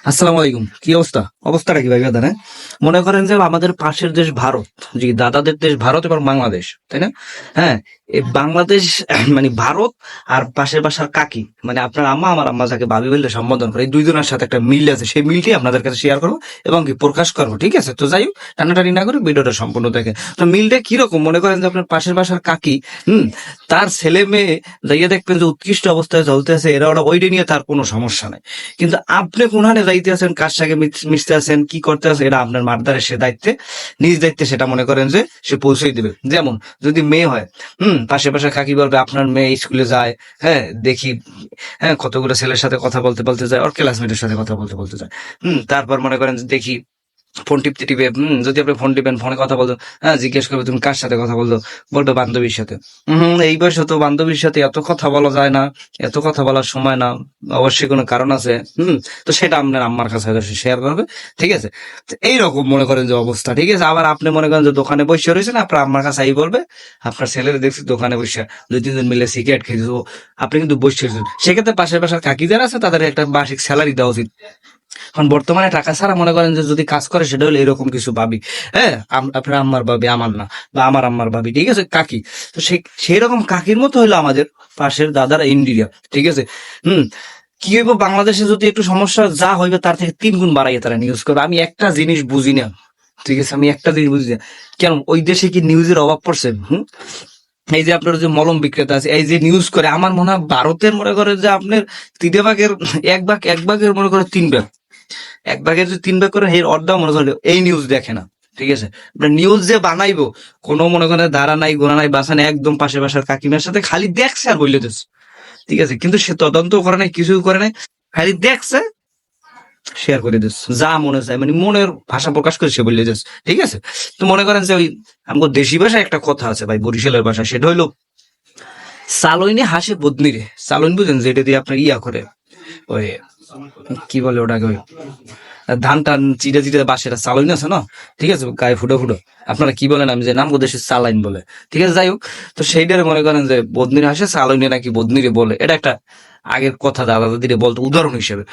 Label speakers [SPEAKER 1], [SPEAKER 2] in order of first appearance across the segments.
[SPEAKER 1] আসসালামু আলাইকুম। কি অবস্থা? অবস্থাটা কি ভাই দাদা? মনে করেন যে আমাদের পাশের দেশ ভারত, জি দাদাদের দেশ ভারত এবং বাংলাদেশ, তাই না? হ্যাঁ, এই বাংলাদেশ মানে ভারত আর পাশের বাসার কাকি, মানে আপনার আম্মা আমার আম্মা যাকে ভাবি বললে সম্বোধন করে, এই দুইজনের সাথে একটা মিল আছে। সেই মিলটি আপনাদের কাছে শেয়ার করবো এবং কি প্রকাশ করবো, ঠিক আছে? তো যাই হোক, টানাটানি না করে ভিডিওটা সম্পূর্ণ দেখেন। তো মিলটা কিরকম? মনে করেন যে আপনার পাশের বাসার কাকি, তার ছেলে মেয়ে যাইয়া দেখবেন যে উৎকৃষ্ট অবস্থায় চলতে আছে, এরা ওরা ওইটা নিয়ে তার কোনো সমস্যা নাই। কিন্তু আপনি কোনখানে যাইতে আছেন, কার সাথে মিশতে আছেন, কি করতে আছেন, এটা আপনার মারদারের সে দায়িত্বে, নিজ দায়িত্বে সেটা মনে করেন যে সে পৌঁছেই দিবে। যেমন যদি মেয়ে হয়, পাশে পাশে কাকি বলবে আপনার মেয়ে স্কুলে যায়, হ্যাঁ দেখি, হ্যাঁ কতগুলো ছেলের সাথে কথা বলতে বলতে যায়, ওর ক্লাসমেটের সাথে কথা বলতে বলতে যায়। তারপর মনে করেন যে দেখি ফোন টিপতে টিপে, যদি আপনি ফোন টিপেন, ফোনে কথা বলতো, হ্যাঁ জিজ্ঞেস করবে তুমি কার সাথে কথা বলতো, বলবে বান্ধবীর সাথে। এই বয়সে তো বান্ধবীর সাথে এত কথা বলা যায় না, এত কথা বলার সময় না, অবশ্যই কোনো কারণ আছে। তো সেটা আপনার আম্মার কাছে শেয়ার করবে, ঠিক আছে? তো এইরকম মনে করেন যে অবস্থা, ঠিক আছে? আবার আপনি মনে করেন যে দোকানে বসে রয়েছেন, আপনার আম্মার কাছে এই বলবে আপনার ছেলেরা দেখছি দোকানে বসে দুই তিনজন মিলে সিগারেট খেয়েছে, আপনি কিন্তু বসে রয়েছেন। সেক্ষেত্রে পাশের বাসার কাকি যারা আছে তাদের একটা মাসিক স্যালারি দেওয়া উচিত। কারণ বর্তমানে টাকা ছাড়া মনে করেন যে যদি কাজ করে সেটা হলো এরকম কিছু ভাবি, হ্যাঁ আপনার আম্মার ভাবি, আমার না, বা আমার আম্মার ভাবি, ঠিক আছে, কাকি। তো সেই রকম কাকির মতো হলো আমাদের পাশের দাদারা ইন্ডিয়া, ঠিক আছে? হুম কি হইব, বাংলাদেশে যদি একটু সমস্যা যা হইবে তার থেকে 3 গুণ বাড়াইয়ে তারা নিউজ করবে। আমি একটা জিনিস বুঝি না, ঠিক আছে, আমি একটা জিনিস বুঝি না, কেন ওই দেশে কি নিউজের অভাব পড়ছে? এই যে আপনার যে মলম বিক্রেতা আছে, এই যে নিউজ করে, আমার মনে হয় ভারতের মনে করে যে আপনার 3 ভাগের 1 ভাগের মনে করে 3 ভাগ, 1 ভাগের যে 3 ভাগ করে এর অর্ধেক মনে করে এই নিউজ দেখে না, ঠিক আছে? নিউজ যে বানাইবো কোনো মনে করেন ধারা নাই, গোনা নাই, বাসা নাই, একদম পাশে বাসার কাকিমার সাথে খালি দেখছে আর বললে দিচ্ছে, ঠিক আছে? কিন্তু সে তদন্ত করে নাই, কিছু করে নাই, খালি দেখছে, শেয়ার করে দিচ্ছে, যা মনে চায়, মানে মনের ভাষা প্রকাশ করে সে বললে দিচ্ছে, ঠিক আছে? তো মনে করেন যে ওই আমাদের দেশি ভাষায় একটা কথা আছে ভাই, বরিশালের ভাষা, সেটা হইলো সালইনে হাসে বদনিরে। সালইন বুঝেন, যেটা দিয়ে আপনার ইয়া করে, ওই কি বলে ওটাকে, ওই ধান টান চিটে চিটে বাঁশের চালাইন আছে না, ঠিক আছে, গায়ে ফুটো ফুটো, আপনারা কি বলেন, আমি যে নাম দেশে চালাইন বলে, ঠিক আছে? যাই হোক, তো সেইটারে মনে করেন যে বদনিরে হাসে চালাইনে নাকি বদনিরে বলে, এটা একটা আগের কথা দাদা দাদিরে বলতো উদাহরণ হিসেবে।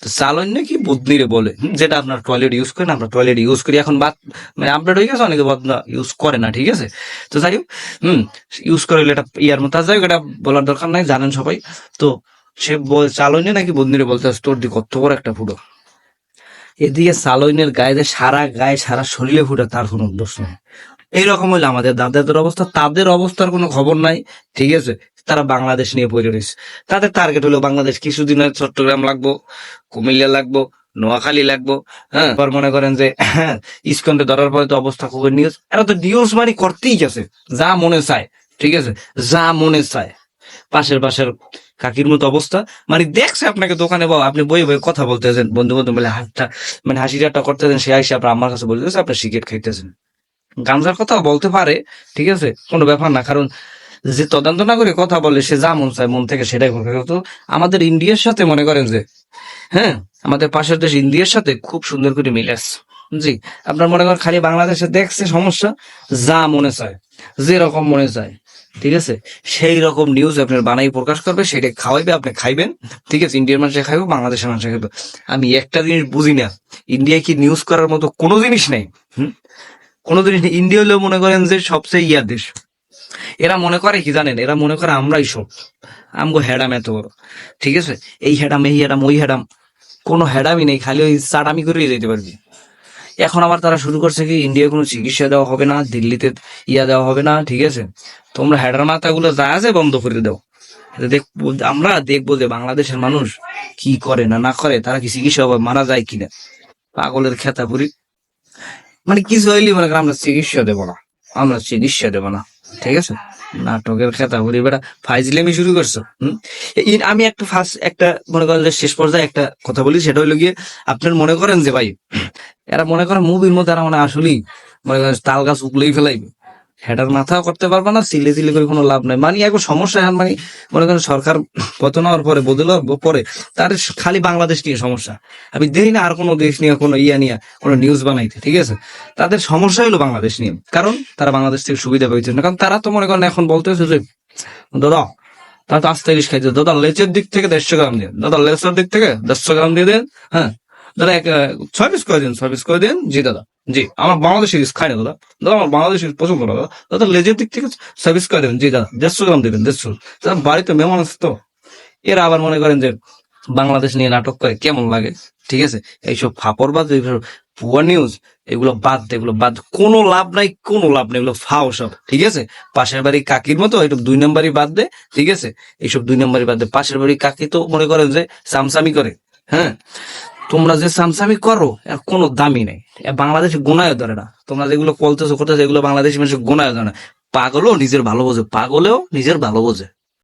[SPEAKER 1] তো চালাইন নাকি বদনিরে বলে, যেটা আপনার টয়লেট ইউজ করেন, আমরা টয়লেট ইউজ করি এখন, বাদ মানে আপডেট হয়ে গেছে, অনেকে বদনা ইউজ করে না, ঠিক আছে? তো যাই হোক, ইউজ করে এটা ইয়ার মতো, যাই হোক এটা বলার দরকার নাই, জানেন সবাই। তো সে চালাইনে নাকি বদনিরে বলতে, তোর দিকে কত বড় একটা ফুটো, এদিকে সালইনের গায়ে সারা গায়ে সারা শরীরে ফুটে, তার কোনো দোষ নেই। এইরকম হইলে আমাদের দাদাদের অবস্থা, তাদের অবস্থার কোনো খবর নাই, ঠিক আছে? তারা বাংলাদেশ নিয়ে পড়ে রয়েছে, তাদের টার্গেট হলো বাংলাদেশ। কিছুদিন হয় চট্টগ্রাম লাগবো, কুমিল্লা লাগবো, নোয়াখালী লাগবো, হ্যাঁ আবার মনে করেন যে ইস্কনকে ধরার পরে তো অবস্থা খুবই নিউজ, এরা তো নিউজ মানে করতেই গেছে, যা মনে চায়, ঠিক আছে, যা মনে চায়। পাশের পাশের কাকির মতো অবস্থা, মানে দেখছে আপনাকে দোকানে, বা আপনি বই বই কথা বলতেছেন, বন্ধু বন্ধু মিলে হাতটা মানে হাসি ঠাট্টা করতেছেন, সে আইসে আপনার আমার কাছে বলতেছে আপনার সিগারেট খাইতেছেন। গাঞ্জার কথা বলতে পারে, ঠিক আছে, কোনো ব্যাপার না, কারণ যে তদন্ত না করে কথা বলে সে যা মন চায় মন থেকে সেটাই করে। তো আমাদের ইন্ডিয়ার সাথে মনে করেন যে, হ্যাঁ আমাদের পাশের দেশ ইন্ডিয়ার সাথে খুব সুন্দর করে মিলে আসছে। জি, আপনার মনে করেন খালি বাংলাদেশে দেখছে সমস্যা, যা মনে চায়, যেরকম মনে চায়, ঠিক আছে, সেই রকম নিউজ আপনার বানাই প্রকাশ করবে, সেটা খাওয়াইবে, আপনি খাইবেন, ঠিক আছে? ইন্ডিয়ার মানুষে খাইবে, বাংলাদেশের মানুষে খাইবে। আমি একটা জিনিস বুঝি না, ইন্ডিয়ায় কি নিউজ করার মতো কোনো জিনিস নেই? কোনো জিনিস নেই। ইন্ডিয়া হলেও মনে করেন যে সবচেয়ে ইয়ার দেশ। এরা মনে করে কি জানেন, এরা মনে করে আমরাই সব, আমগো হ্যাডাম এত বড়, ঠিক আছে? এই হ্যাডাম, এই হ্যাডাম, ওই হ্যাডাম, কোনো হ্যাডামই নেই, খালি ওই চাটামি করে যেতে পারবি। এখন আবার তারা শুরু করছে কি, ইন্ডিয়ায় কোনো চিকিৎসা দেওয়া হবে না, দিল্লিতে ইয়া দেওয়া হবে না, ঠিক আছে? তোমরা হেডার মাথাগুলো যা আছে বন্ধ করে দাও, আমরা দেখবো যে বাংলাদেশের মানুষ কি করে না না করে, তারা কি চিকিৎসা হবে, মারা যায় কিনা, পাগলের খেতা পুরি, মানে কিছু হইলে মনে করেন আমরা চিকিৎসা দেবো না, আমরা চিকিৎসা দেবো না, ঠিক আছে? নাটকের খেতা পুরি বেটা, ফাইজলামি শুরু করছো। আমি একটা ফার্স্ট একটা মনে করেন যে শেষ পর্যায়ে একটা কথা বলি, সেটা হইলো গিয়ে, আপনার মনে করেন যে ভাই, এরা মনে করেন মুভির মধ্যে, এরা মানে আসলেই মনে করেন তাল গাছ উগলেই ফেলাইবে, হেডার মাথাও করতে পারবে না, সিলে সিলে করে কোনো লাভ নাই। মানে এখন সমস্যা, এখন মানে মনে করেন সরকার পতন হওয়ার পরে, বদল হওয়ার পরে, তার খালি বাংলাদেশ নিয়ে সমস্যা। আমি দেখি না আর কোনো দেশ নিয়ে কোনো ইয়া নিয়ে কোনো নিউজ বানাইতে, ঠিক আছে? তাদের সমস্যা হলো বাংলাদেশ নিয়ে, কারণ তারা বাংলাদেশ থেকে সুবিধা পাইছে না, কারণ তারা তো মনে করেন এখন বলতেছে যে দাদা, তারা তো আস্তে ইলিশ খাইছে, দাদা লেচের দিক থেকে 150 গ্রাম দিয়ে, দাদা লেচের দিক থেকে 150 গ্রাম দিয়ে দেন, হ্যাঁ দাদা 6 পিস করে দিন, 6 পিস করে দিন। জি দাদা, জি আমার বাংলাদেশ সিরিজ খাই না দাদা, দাদা আমার বাংলাদেশ সিরিজ পছন্দ না দাদা, দাদা লেজের দিক থেকে 6 পিস করে দেবেন। জি দাদা 150 গ্রাম দেবেন, 150। দাদা বাড়িতে মেহমান আছে তো, এরা আবার মনে করেন যে বাংলাদেশ নিয়ে নাটক করে কেমন লাগে, ঠিক আছে? এইসব ফাপড়বাজ, এইসব ভুয়া নিউজ, এগুলো বাদ দে, এগুলো বাদ, কোনো লাভ নাই, কোনো লাভ নেই, এগুলো ফাও সব, ঠিক আছে? পাশের বাড়ি কাকির মতো এইসব 2 নম্বরই বাদ দে, ঠিক আছে? এইসব 2 নম্বরই বাদ দে। পাশের বাড়ি কাকি তো মনে করেন যে সামসামি করে, হ্যাঁ? তোমরা যে সামসামি করো এর কোনো দামই নেই, বাংলাদেশ গোনায় ধরে না। তোমরা যেগুলো করতেছো এগুলো বাংলাদেশি মানুষ গোনায় ধরে না। পাগলও নিজের ভালো বোঝে, পাগলেও নিজের ভালো বোঝে।